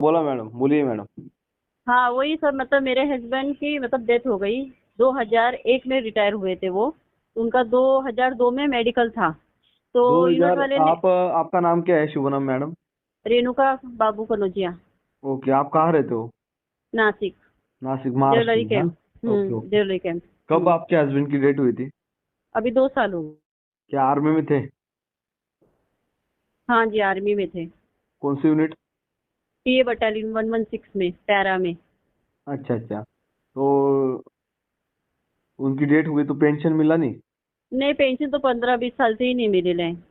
बोला मैडम, बोलिए मैडम। हाँ वही सर, मतलब मेरे हस्बैंड की मतलब डेथ हो गई। 2001 में रिटायर हुए थे वो। उनका 2002 में मेडिकल था। तो दो यूनिट हजार वाले ने। आपका नाम क्या है, शुभनम मैडम? रेणुका बाबू कनौजिया। ओके, आप कहाँ रहते हो? नासिक। नासिक, महाराष्ट्र ज्वेलरी में, हाँ। Camp. Okay okay. Jewellery camp. कब आपके हस्बैंड की डेट हुई थी? अभी 2 साल हो गए। क्या आर्मी में थे? हाँ जी, आर्मी में थे। कौन सी यूनिट? पीए बटालियन 116 में, पैरा में। अच्छा अच्छा। तो उनकी डेट हुई तो पेंशन मिला नहीं? नहीं, पेंशन तो 15-20 साल से ही नहीं मिले हैं।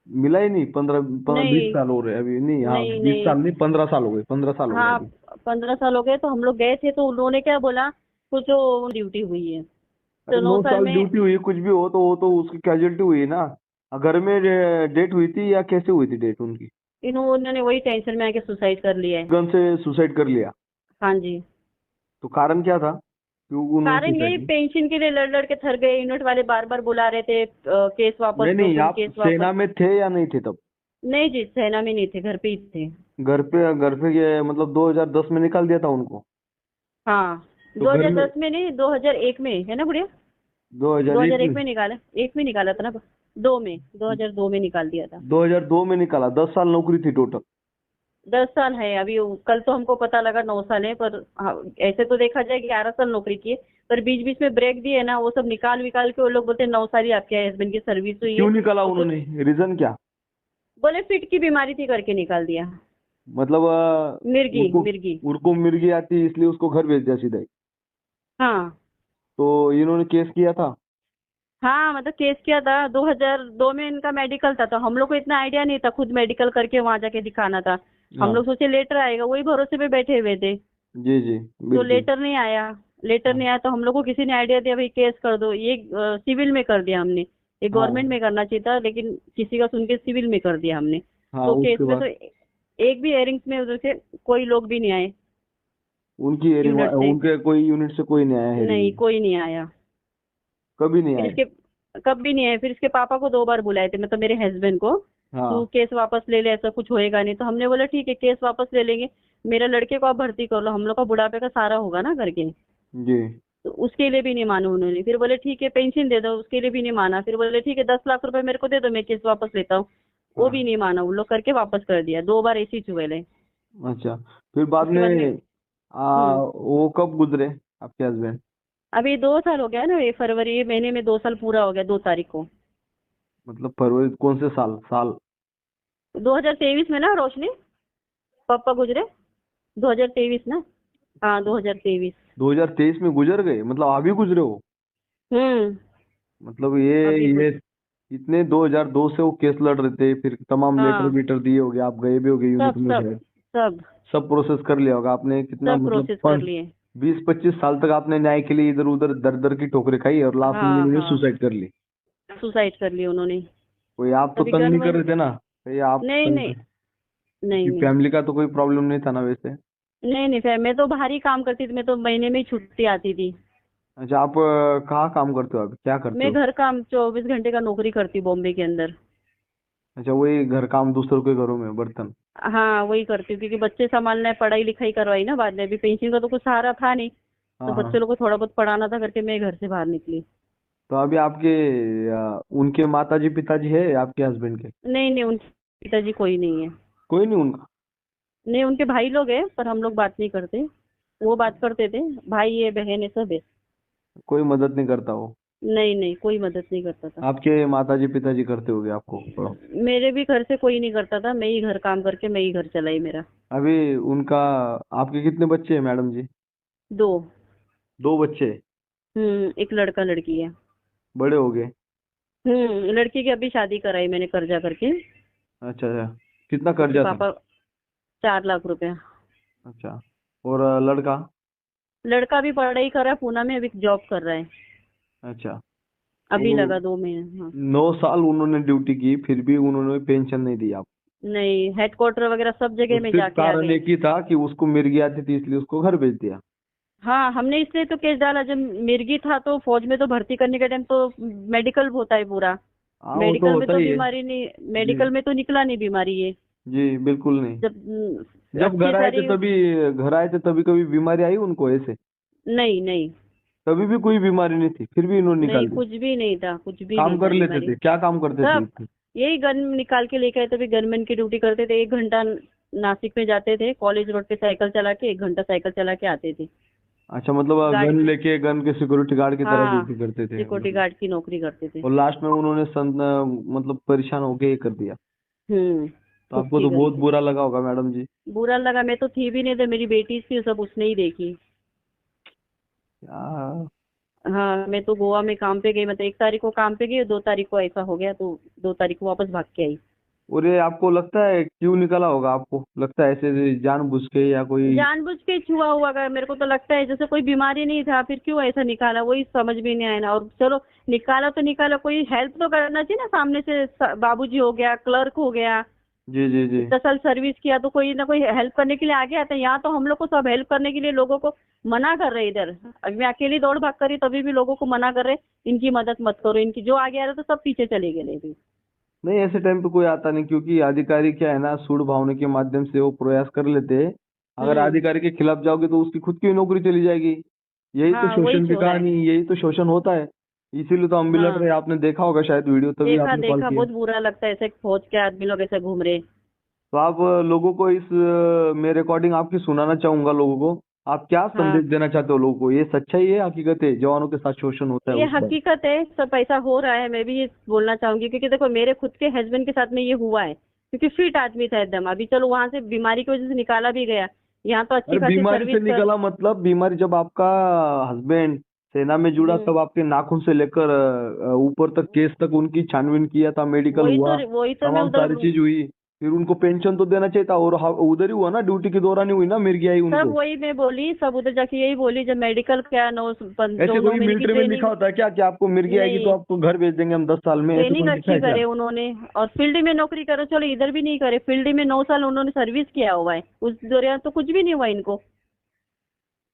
मिला ही नहीं? 20 नहीं साल हो रहे अभी नहीं, हाँ नहीं 20 साल नहीं। नहीं, 15 साल हो गए, 15 साल हो गए हाँ, अभी। 15 साल हो गए तो हम लोग गए थे, तो उन्होंने क्या बोला, कुछ वो ड्यूटी हुई है अरे तो 9 साल 9 साल में। ड्यूटी हुई, कुछ भी हो तो वो तो उसकी कैजुअलिटी हुई है ना। घर में डेट हुई थी या कैसे हुई थी डेट उनकी? इन्होंने वही टेंशन में आके सुसाइड कर लिया है। गन से सुसाइड कर लिया? हाँ जी। तो कारण क्या था, क्यों उन्होंने कारण यही, सुसाइड की? पेंशन के लिए लड़ लड़ के थक गए। यूनिट वाले बार बार बुला रहे थे, केस वापस नहीं लो, नहीं, तुम आप केस वापस। सेना में थे या नहीं थे तब? नहीं जी, सेना में नहीं थे, घर पे ही थे। घर पे ये मतलब 2010 में निकाल दिया था उनको? हाँ। तो घर में 2010 में नहीं, 2001 में है ना बुढ़िया। 2001 2001 में? में निकाला, एक में निकाला था ना। 2002 में निकाल दिया था। 2002 में निकाला, 10 साल नौकरी थी टोटल? 10 साल है अभी। कल तो हमको पता लगा 9 साल है, पर हाँ, ऐसे तो देखा जाए 11 साल नौकरी की है। पर बीच बीच में ब्रेक दिए ना, वो सब निकाल विकाल के वो लोग बोलते 9 साल ही आपके हस्बैंड की सर्विस हुई है। क्यों निकाला और कुछ उन्होंने, रीजन क्या? बोले फिट की बीमारी थी करके निकाल दिया। मतलब मिर्गी उनको मिर्गी। उनको मिर्गी आती इसलिए उसको घर भेज दिया सीधा ही? हाँ। तो इन्होंने केस किया था? हाँ मतलब केस किया था, 2002 में इनका मेडिकल था, तो हम लोग को इतना आइडिया नहीं था, खुद मेडिकल करके वहां जाके दिखाना था। हम हाँ। लोग सोचे लेटर आएगा, वही भरोसे पे बैठे हुए थे। जी जी, तो बिल्कुल। लेटर नहीं आया। लेटर हाँ नहीं आया तो हम लोग को किसी ने आइडिया दिया, भाई केस कर दो ये। सिविल में कर दिया हमने। ये गवर्नमेंट हाँ में करना चाहिए था, लेकिन किसी का सुन के सिविल में कर दिया हमने। हाँ, तो केस उसके में तो बाद एक भी एयरिंग्स में उधर से कोई लोग भी नहीं आए। उनकी हेयरिंग, यूनिट से उनके कोई यूनिट से कोई नहीं आया हेयरिंग नहीं, में? कोई नहीं आया। कभी नहीं फिर आए? इसके कब भी नहीं आए। फिर इसके पापा को 2 बार बुलाए थे, मतलब मेरे हस्बैंड को। तू हाँ। केस वापस ले ले, ऐसा कुछ होएगा नहीं। तो हमने बोला ठीक है, केस वापस ले लेंगे। मेरे लड़के को आप भर्ती कर लो, हम लोग का बुढ़ापे का सारा होगा ना करके। जी। तो उसके लिए भी नहीं माना उन्होंने। फिर बोले ठीक है पेंशन दे दो, उसके लिए भी नहीं माना। फिर बोले ठीक है 10 लाख रुपए मेरे को दे दो, मैं केस वापस लेता हूँ। वो भी हाँ। नहीं माना, उन लोग करके वापस कर दिया। 2 बार ऐसी चुगल है। अच्छा, फिर बाद उसके बाद में। में वो कब गुजरे आपके हस्बैंड? अभी 2 साल हो गया ना, ये फरवरी महीने में 2 साल पूरा हो गया, 2 तारीख को। मतलब फरवरी कौन से साल साल? 2023 में ना रोशनी, पापा गुजरे। 2023 ना। हाँ 2023। 2023 में गुजर गए, मतलब अभी गुजरे हो? हम्म। मतलब अभी ये कुछ। इतने 2002 से वो केस लड़ रहे थे, फिर तमाम लेटर हाँ। वेटर दिए होगे, आप गए भी होगे यूनिट सब में सब शायद। सब सब प्रोसेस कर लिया होगा आपने, कितना सब मतलब प्रोसेस कर लिए। 20-25 साल तक आपने न्याय के लिए इधर उधर दर दर की ठोकरें खाई और लास्ट में हाँ इन्होंने हाँ। सुसाइड कर ली? सुसाइड कर लिए उन्होंने। कोई आप तो अभी तंग गन नहीं कर वन। रहे थे ना? कहीं आप नहीं तंग नहीं। थे? नहीं आपकी नहीं। फैमिली का तो कोई प्रॉब्लम नहीं था ना वैसे? नहीं नहीं, फिर मैं तो बाहर ही काम करती थी, मैं तो महीने में ही छुट्टी आती थी। अच्छा, आप कहाँ काम करते हो, अभी क्या करते मैं हो? घर काम 24 घंटे का नौकरी करती हूँ बॉम्बे के अंदर। अच्छा, वही घर काम, दूसरों के घरों में बर्तन? हाँ वही करती हूँ, क्योंकि बच्चे संभालना है, पढ़ाई लिखाई करवाई ना बाद में। अभी पेंशन का तो कुछ सहारा था नहीं। तो हाँ बच्चे हाँ। लोग को थोड़ा बहुत पढ़ाना था करके मैं घर से बाहर निकली। तो अभी आपके उनके माताजी पिताजी है आपके हस्बैंड के? नहीं नहीं, उनके पिताजी कोई नहीं है। कोई नहीं उनका? नहीं, उनके भाई लोग हैं, पर हम लोग बात नहीं करते। वो बात करते थे। भाई है, बहन है, सब है। कोई मदद नहीं करता वो? नहीं नहीं, कोई मदद नहीं करता था। आपके माताजी पिताजी करते होगे आपको थोड़ा? मेरे भी घर से कोई नहीं करता था, मैं ही घर काम करके मैं ही घर चलाई मेरा। अभी उनका, आपके कितने बच्चे हैं मैडम जी? 2। 2 बच्चे? एक लड़का लड़की है। बड़े हो गए? लड़की की अभी शादी कराई मैंने कर्जा करके। अच्छा अच्छा। कितना उसके कर्जा था? पापा। 4 लाख रुपया। अच्छा। और लड़का? लड़का भी पढ़ाई कर रहा है, पूना में अभी जॉब कर रहा है। अच्छा। अभी तो लगा 2 महीने, हाँ। 9 साल उन्होंने ड्यूटी की, फिर भी उन्होंने पेंशन नहीं दी आप? नहीं, हेडक्वार्टर वगैरह सब तो जगह में सिर्फ जाके आ कारण गई। एक ही था कि उसको मिर्गी आती थी इसलिए उसको घर भेज दिया? हाँ, हमने इसलिए तो केस डाला, जब मिर्गी था तो फौज में तो भर्ती करने के टाइम तो मेडिकल होता है पूरा। हाँ, वो तो मेडिकल में होता तो ही है। बीमारी नहीं, जी मेडिकल में तो निकला नहीं बीमारी ये। जी, बिल्कुल नहीं। जब जब अच्छी घर आए थे सारी। तभी, घर आए थे तभी कभी बीमारी आई उनको ऐसे? नहीं नहीं तभी भी कोई बीमारी नहीं थी, फिर भी इन्होंने नहीं, निकाल दी? कुछ भी नहीं था, कुछ भी काम नहीं कर था लेते बीमारी। थे, क्या काम करते थे सब इतने? यही गन निकाल के लेके आए थे, गनमैन की ड्यूटी करते थे। 1 घंटा नासिक में जाते थे, कॉलेज रोड पे साइकिल चला के 1 घंटा साइकिल चला के आते थे। अच्छा, मतलब गाड़ी गन पे। लेके गन के सिक्योरिटी गार्ड की तरह हाँ, ड्यूटी करते थे सिक्योरिटी मतलब? गार्ड की नौकरी करते थे। और लास्ट में उन्होंने मतलब परेशान होके ये कर दिया? तो खुद आपको की तो गन बहुत से। बुरा लगा होगा मैडम जी। बुरा लगा, मैं तो थी भी नहीं, तो मेरी बेटी थी, सब उसने ही देखी। यार, हाँ, मैं तो गोवा में काम पे गई, मतलब 1 तारीख को काम पे गई, 2 तारीख को ऐसा हो गया, तो 2 तारीख को वापस भाग के आई। और ये आपको लगता है क्यों निकला होगा? आपको लगता है ऐसे जानबूझ के या कोई? जानबूझ के छुआ हुआ का, मेरे को तो लगता है जैसे कोई बीमारी नहीं था, फिर क्यों ऐसा निकाला, वही समझ में नहीं आया ना। और चलो, निकाला तो निकाला, कोई हेल्प तो करना चाहिए ना, सामने से बाबूजी हो गया, क्लर्क हो गया, जी जी जी। इतना साल सर्विस किया, तो कोई ना कोई हेल्प करने के लिए आगे आता है। यहाँ तो हम लोग को सब हेल्प करने के लिए लोगों को मना कर रहे इधर। अभी मैं अकेली दौड़ भाग करी, तभी भी लोगों को मना कर रहे, इनकी मदद मत करो, इनकी। जो आगे आ रहे तो सब पीछे चले गए थे। नहीं, ऐसे टाइम पे कोई आता नहीं, क्योंकि अधिकारी क्या है ना, सूढ़ भावना के माध्यम से वो प्रयास कर लेते हैं। अगर हम्म। अधिकारी के खिलाफ जाओगे तो उसकी खुद की नौकरी चली जाएगी। यही तो हाँ, वही शोषण की हो रहा है। कहानी, यही तो शोषण होता है। इसीलिए तो हम भी लड़ रहे हाँ, हैं। आपने देखा होगा शायद वीडियो, तभी देखा आपने कॉल देखा, किया। बहुत बुरा लगता है ऐसे फौज के आदमी लोग ऐसे घूम रहे। तो आप लोगों को इस मैं रिकॉर्डिंग आपकी सुनाना चाहूंगा लोगों को। आप क्या संदेश हाँ, देना चाहते हो लोगों को? ये सच्चाई है, हकीकत है, जवानों के साथ शोषण होता है ये उस बार? हकीकत है, सब ऐसा हो रहा है। मैं भी ये बोलना चाहूंगी, क्योंकि देखो मेरे खुद के हस्बैंड के साथ में ये हुआ है, क्योंकि फिट आदमी था एकदम। अभी चलो वहां से बीमारी की वजह से निकाला भी गया, यहाँ तो अच्छी अरे खासी बीमारी से सर्विस कर। निकला मतलब, बीमारी जब आपका हस्बैंड सेना में जुड़ा हम्म। तब आपके नाखून से लेकर ऊपर तक, केस तक उनकी छानबीन किया था, मेडिकल हुआ, वही तो मैं तमाम उधर। सारी चीज हुई। फिर उनको पेंशन तो देना चाहिए था, और उधर ही हुआ ना, ड्यूटी के दौरान ही हुई ना, मिर्गी आई सब उनको। वही मैं बोली, सब उधर जाके यही बोली, जब मेडिकल क्या 9 ऐसे कोई 9 महीने की मिलिट्री में लिखा ट्रेनिंग। होता है क्या कि आपको मिर्गी आएगी तो नहीं, आपको घर भेज देंगे हम 10 साल में? ऐसे ट्रेनिंग कोई लिखा अच्छी है क्या? करे उन्होंने, और फील्ड में नौकरी करो। चलो इधर भी नहीं करे, फील्ड में 9 साल उन्होंने सर्विस किया हुआ है, उस दौरान तो कुछ भी नहीं हुआ इनको।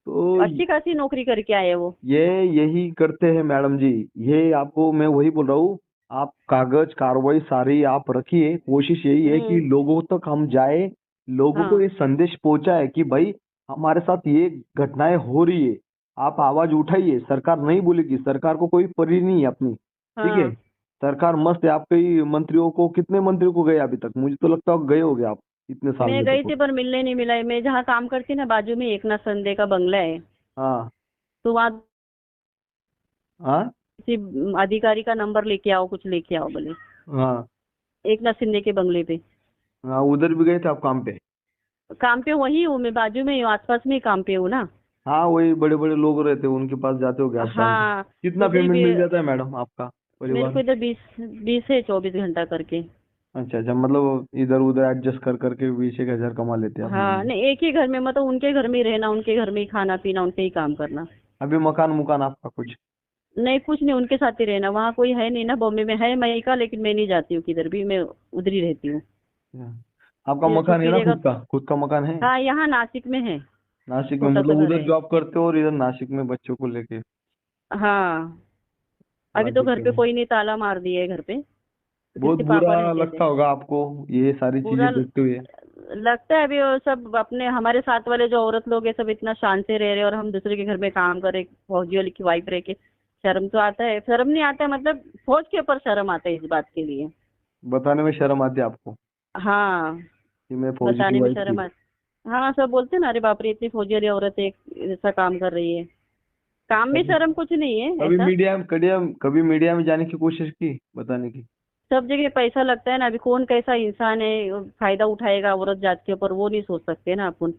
तो अच्छी खासी नौकरी करके आए वो। ये यही करते हैं मैडम जी। ये आपको मैं वही बोल रहा हूँ। आप कागज कार्रवाई सारी आप रखिए, कोशिश यही है कि हम्म। लोगों तक हम जाए, लोगों को हाँ, ये संदेश पहुंचाए कि भाई हमारे साथ ये घटनाएं हो रही है। आप आवाज उठाइए, सरकार नहीं बोलेगी, सरकार को कोई परी नहीं है अपनी। ठीक है, हाँ। सरकार मस्त है। आपके ही मंत्रियों को, कितने मंत्रियों को गए अभी तक? मुझे तो लगता है गए होगे आप इतने साल मैं में गई तो। थी पर मिलने नहीं मिला। मैं जहाँ काम करती ना, बाजू में एकनाथ संडे का बंगला है, हाँ तो वहाँ हाँ किसी अधिकारी का नंबर लेके आओ, कुछ लेके आओ बोले, हाँ एकनाथ शिंदे के बंगले पे। हाँ, उधर भी गए थे आप काम पे? काम पे वही हूँ मैं, बाजू में ही हूँ, आसपास में ही काम पे हूँ ना। हाँ, वही बड़े बड़े लोग रहते हैं, उनके पास जाते हो आप काम पे? हाँ, कितना उधर पेमेंट भी। मिल जाता है मैडम आपका मेरे परिवार को में? इधर 20 से 24 घंटा करके। अच्छा अच्छा, मतलब इधर उधर एडजस्ट कर करके 20 एक हजार कमा लेते हैं आप हाँ, महीने? नहीं, एक ही घर में, मतलब उनके घर में ही रहना, उनके घर में ही खाना पीना, उनके ही काम करना। अभी मकान मुकान आपका कुछ? नहीं, कुछ नहीं, उनके साथ ही रहना। वहाँ कोई है नहीं ना, बॉम्बे में है मायका, लेकिन मैं नहीं जाती हूँ किधर भी, मैं उधर ही रहती हूँ। हाँ। आपका फिर मकान है छुट्टी ना रहेगा। खुद का? खुद का मकान है? हाँ, यहाँ नासिक में है, नासिक में, छोटा सा मतलब घर उधर है। जॉब करते हो और इधर नासिक में बच्चों को लेके? हाँ, बड़ा अभी तो घर दिक्कत पे है। कोई नहीं, ताला मार दिया है घर पे, तो बहुत किसके बुरा पापा रहते थे। लगता होगा आपको ये सारी बुरा चीजें देखते हुए? लगता है। अभी वो सब अपने, हमारे साथ वाले जो औरत लोग हैं, सब इतना शान से रह रहे हैं, और हम दूसरे के घर में काम कर रहे, फौजी वाली की वाइफ रह के। शर्म तो आता है, शर्म नहीं आता है, मतलब फौज के ऊपर शर्म आता है इस बात के लिए। बताने में शर्म आती है आपको हाँ, कि मैं फौजी की बताने में वाइफ थी? शर्म हाँ, सब बोलते हैं ना, अरे बाप रे, इतनी फौजी वाली औरत एक ऐसा काम कर रही है। काम में कभी शर्म कुछ नहीं है कभी ऐसा। मीडिया में, कभी मीडिया में जाने की कोशिश की बताने की? सब जगह पैसा लगता है ना। अभी कौन कैसा इंसान है, फायदा उठाएगा औरत जात के ऊपर, वो नहीं सोच सकते ना अपन।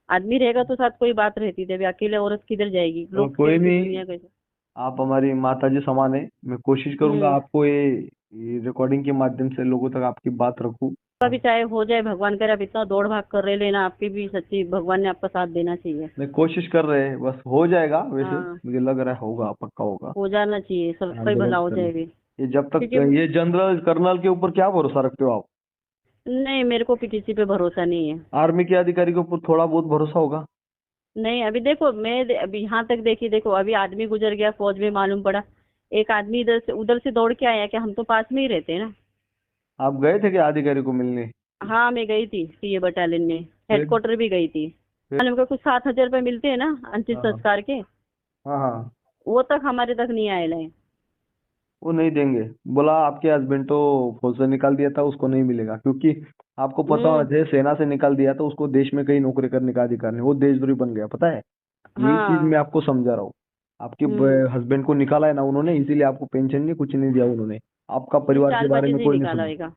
आदमी रहेगा तो साथ कोई बात रहती थी, अभी अकेले औरत किधर जाएगी, लोग कोई कैसे, नहीं, दुनिया कैसे। आप हमारी माता जी समान है। मैं कोशिश करूंगा हम्म। आपको ये रिकॉर्डिंग के माध्यम से लोगों तक आपकी बात रखूं। अभी चाहे हो जाए, भगवान करे। अब इतना दौड़ भाग कर रहे, लेना आपकी भी सच्ची, भगवान ने आपका साथ देना चाहिए। मैं कोशिश कर रहे हैं, बस हो जाएगा। वैसे हाँ, मुझे लग रहा है होगा, पक्का होगा। हो जाना चाहिए, सबका ऑल ही द भला बेस्ट हो करें। जाए भी। ये जब तक, क्योंकि ये जनरल कर्नल के ऊपर क्या भरोसा रखते हो आप? नहीं, मेरे को भी किसी पे भरोसा नहीं है। आर्मी के अधिकारी के ऊपर थोड़ा बहुत भरोसा होगा? नहीं, अभी देखो, अभी यहाँ तक देखी, देखो अभी आदमी गुजर गया फौज में, मालूम पड़ा एक आदमी इधर से उधर से दौड़ के आया, कि हम तो पास में ही रहते हैं ना। आप गए थे क्या अधिकारी को मिलने? हाँ, मैं गई थी टीए बटालियन में। हेडक्वार्टर भी गई थी। उनका कुछ 7,000 रुपये मिलते हैं ना अंतिम हाँ संस्कार के, हाँ हाँ, वो तक हमारे तक नहीं आए हैं। वो नहीं देंगे। बोला आपके हस्बैंड तो फौज से निकाल दिया था, उसको नहीं मिलेगा, क्योंकि आपको पता होना हम्म। चाहिए, सेना से निकाल दिया तो उसको देश में कहीं नौकरी करने का अधिकार नहीं, वो देशद्रोही बन गया, पता है। यही चीज हाँ। मैं आपको समझा रहा हूँ। आपके हम्म। हस्बैंड को निकाला है ना उन्होंने, इसीलिए आपको पेंशन नहीं, कुछ नहीं दिया उन्होंने। आपका नहीं, परिवार के बारे चालबाजी में से ही कोई नहीं निकाला सुना। होगा।